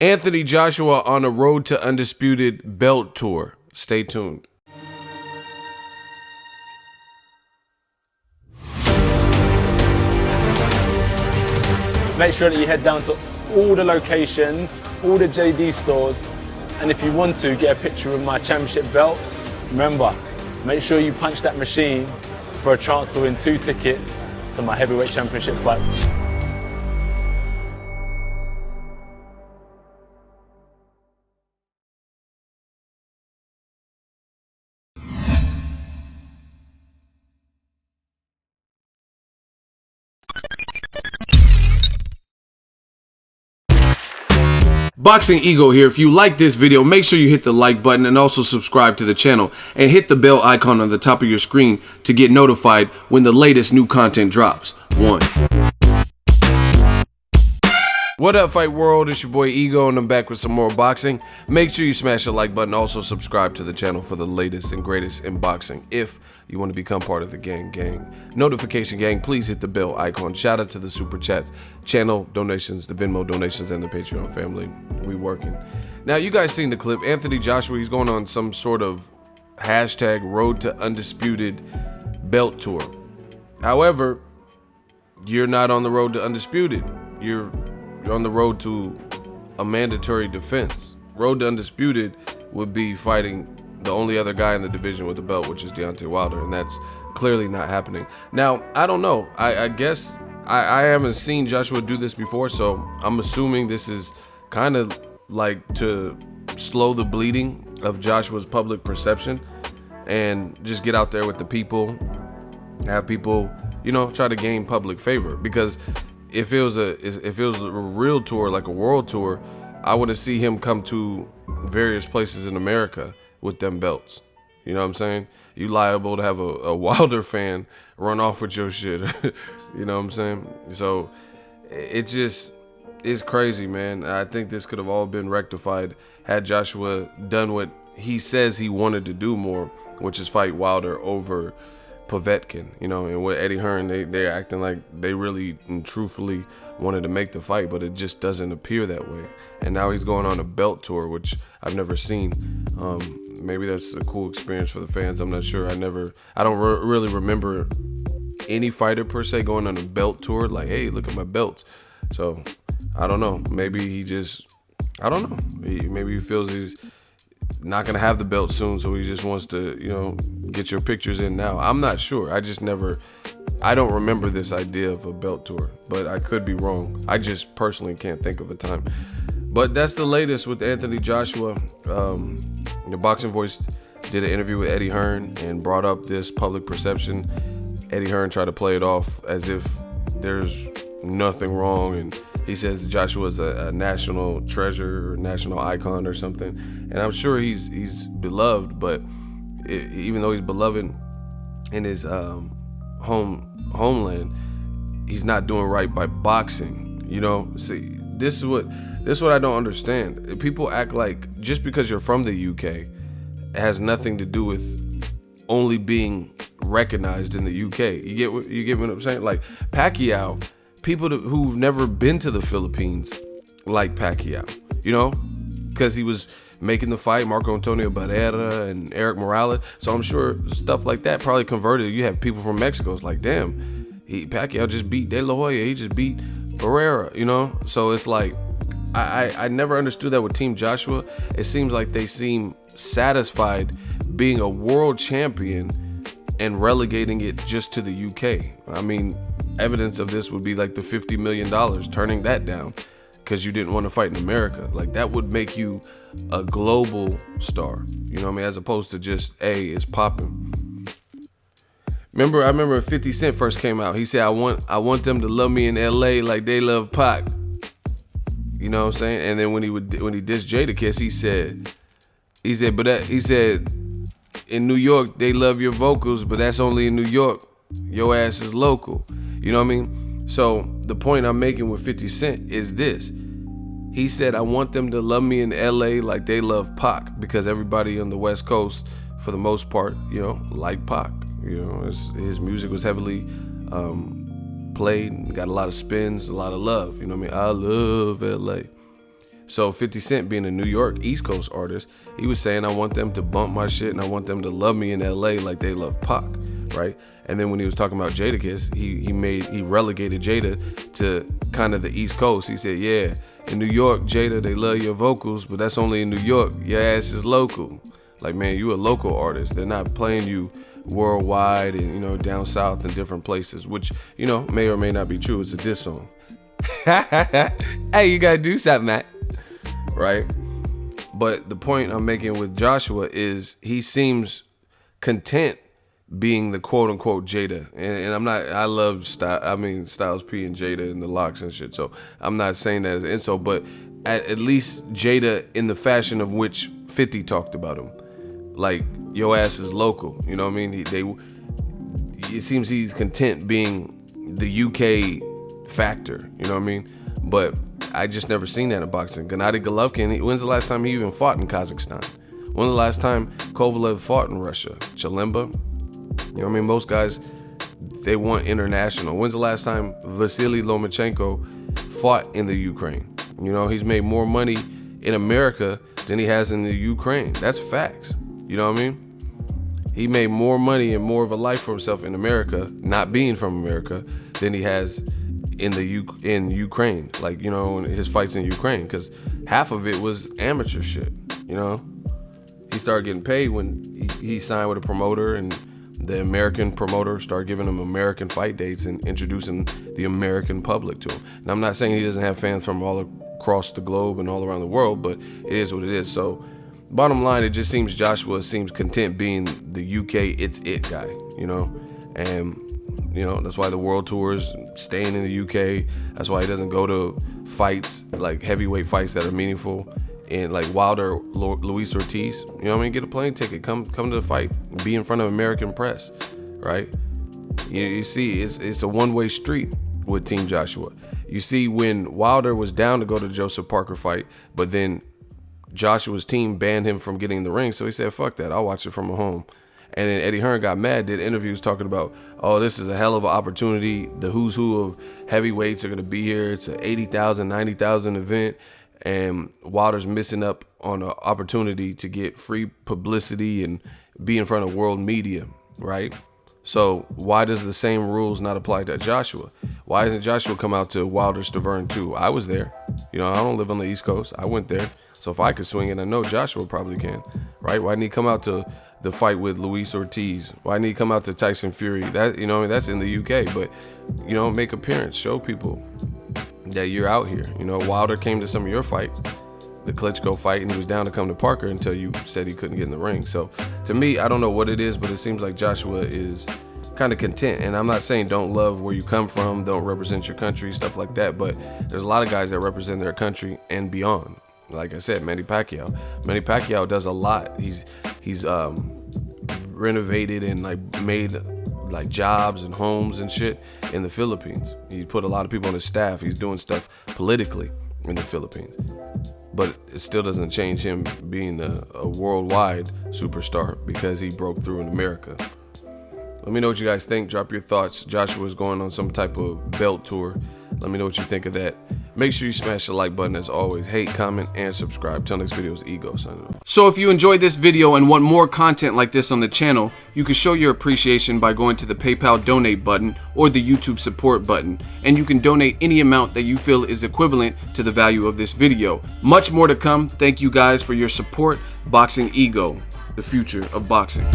Anthony Joshua on a road to Undisputed belt tour. Stay tuned. Make sure that you head down to all the locations, all the JD stores, and if you want to, get a picture of my championship belts. Remember, make sure you punch that machine for a chance to win 2 tickets to my heavyweight championship fight. Boxing Ego here. If you like this video, make sure you hit the like button and also subscribe to the channel and hit the bell icon on the top of your screen to get notified when the latest new content drops. 1. What up, Fight World? It's your boy Ego and I'm back with some more boxing. Make sure you smash the like button, also subscribe to the channel for the latest and greatest in boxing. If you want to become part of the gang. Notification gang, please hit the bell icon. Shout out to the super chats, channel donations, the Venmo donations, and the Patreon family. We working. Now, you guys seen the clip. Anthony Joshua, he's going on some sort of hashtag road to Undisputed belt tour. However, you're not on the road to Undisputed. You're on the road to a mandatory defense. Road to Undisputed would be fighting the only other guy in the division with the belt, which is Deontay Wilder, and that's clearly not happening. Now, I don't know. I guess I haven't seen Joshua do this before, so I'm assuming this is kind of like to slow the bleeding of Joshua's public perception and just get out there with the people, have people, you know, try to gain public favor. Because if it was a real tour, like a world tour, I want to see him come to various places in America with them belts. You know what I'm saying? You liable to have a Wilder fan run off with your shit. You know what I'm saying? So it just is crazy, man. I think this could have all been rectified had Joshua done what he says he wanted to do more, which is fight Wilder over Povetkin. You know, and with Eddie Hearn, they're acting like they really and truthfully wanted to make the fight, but it just doesn't appear that way. And now he's going on a belt tour, which I've never seen. Maybe that's a cool experience for the fans. I'm not sure. I don't really remember any fighter per se going on a belt tour. Like, hey, look at my belts. So I don't know. Maybe he just, I don't know. Maybe he feels he's not gonna have the belt soon, so he just wants to, you know, get your pictures in now. I'm not sure. I don't remember this idea of a belt tour, but I could be wrong. I just personally can't think of a time. But that's the latest with Anthony Joshua. The Boxing Voice did an interview with Eddie Hearn and brought up this public perception. Eddie Hearn tried to play it off as if there's nothing wrong, and he says Joshua's a national treasure or national icon or something. And I'm sure he's beloved, but even though he's beloved in his homeland, he's not doing right by boxing. You know, see, this is what I don't understand. People act like just because you're from the UK, it has nothing to do with only being recognized in the UK. You get what I'm saying? Like Pacquiao, people who've never been to the Philippines like Pacquiao, you know, because he was making the fight, Marco Antonio Barrera and Eric Morales. So I'm sure stuff like that probably converted. You have people from Mexico. It's like, damn, Pacquiao just beat De La Hoya. He just beat Barrera, you know? So it's like, I never understood that with Team Joshua. It seems like they seem satisfied being a world champion and relegating it just to the UK. I mean, evidence of this would be like the $50 million, turning that down because you didn't want to fight in America. Like, that would make you a global star, you know what I mean, as opposed to just, hey, it's popping. I remember when 50 Cent first came out, he said, I want them to love me in LA like they love Pac. You know what I'm saying? And then when he dissed Jadakiss, he said in New York they love your vocals, but that's only in New York. Your ass is local. You know what I mean? So the point I'm making with 50 Cent is this. He said, I want them to love me in LA like they love Pac, because everybody on the West Coast, for the most part, you know, like Pac. You know, his music was heavily played and got a lot of spins, a lot of love. You know what I mean? I love LA. So 50 Cent being a New York East Coast artist, he was saying, I want them to bump my shit and I want them to love me in LA like they love Pac, right? And then when he was talking about Jadakiss, he relegated Jada to kind of the East Coast. He said, yeah, in New York, Jada, they love your vocals, but that's only in New York. Your ass is local. Like, man, you a local artist. They're not playing you worldwide and, you know, down south and different places, which, you know, may or may not be true. It's a diss song. Hey, you gotta do something, Matt. Right? But the point I'm making with Joshua is he seems content being the quote unquote Jada. And I'm not, I love Styles P and Jada and the Locks and shit. So I'm not saying that as an insult, but at least Jada in the fashion of which 50 talked about him. Like, your ass is local. You know what I mean? It seems he's content being the UK factor. You know what I mean? But I just never seen that in boxing. Gennady Golovkin, when's the last time he even fought in Kazakhstan? When's the last time Kovalev fought in Russia? Chalimba? You know what I mean? Most guys, they want international. When's the last time Vasily Lomachenko fought in the Ukraine? You know, he's made more money in America than he has in the Ukraine. That's facts. You know what I mean? He made more money and more of a life for himself in America, not being from America, than he has in Ukraine. Like, you know, his fights in Ukraine, because half of it was amateur shit. You know, he started getting paid when he signed with a promoter, and the American promoter started giving him American fight dates and introducing the American public to him. And I'm not saying he doesn't have fans from all across the globe and all around the world, but it is what it is. So bottom line, it just seems Joshua seems content being the UK it's it guy, you know. And you know, that's why the world tour is staying in the UK. That's why he doesn't go to fights, like heavyweight fights that are meaningful, and like Wilder, Luis Ortiz. You know what I mean? Get a plane ticket, come to the fight, be in front of American press, right? You see, it's a one-way street with Team Joshua. You see, when Wilder was down to go to Joseph Parker fight, but then Joshua's team banned him from getting in the ring, so he said, fuck that, I'll watch it from home. And then Eddie Hearn got mad, did interviews talking about, oh, this is a hell of an opportunity. The who's who of heavyweights are going to be here. It's an 80,000, 90,000 event. And Wilder's missing up on an opportunity to get free publicity and be in front of world media, right? So why does the same rules not apply to Joshua? Why doesn't Joshua come out to Wilder Stavern too? I was there. You know, I don't live on the East Coast. I went there. So if I could swing it, I know Joshua probably can, right? Why didn't he come out to the fight with Luis Ortiz? Why didn't he come out to Tyson Fury? That, you know, that's in the UK, but, you know, make appearance, show people that you're out here. You know, Wilder came to some of your fights, the Klitschko fight, and he was down to come to Parker until you said he couldn't get in the ring. So to me, I don't know what it is, but it seems like Joshua is kind of content. And I'm not saying don't love where you come from, don't represent your country, stuff like that, but there's a lot of guys that represent their country and beyond. Like I said, Manny Pacquiao does a lot. He's renovated and like made like jobs and homes and shit in the Philippines. He put a lot of people on his staff. He's doing stuff politically in the Philippines, but it still doesn't change him being a worldwide superstar because he broke through in America. Let me know what you guys think. Drop your thoughts. Joshua's going on some type of belt tour. Let me know what you think of that. Make sure you smash the like button as always. Hate, comment, and subscribe. Till next video is Ego signing off. So if you enjoyed this video and want more content like this on the channel, you can show your appreciation by going to the PayPal donate button or the YouTube support button. And you can donate any amount that you feel is equivalent to the value of this video. Much more to come. Thank you guys for your support. Boxing Ego, the future of boxing.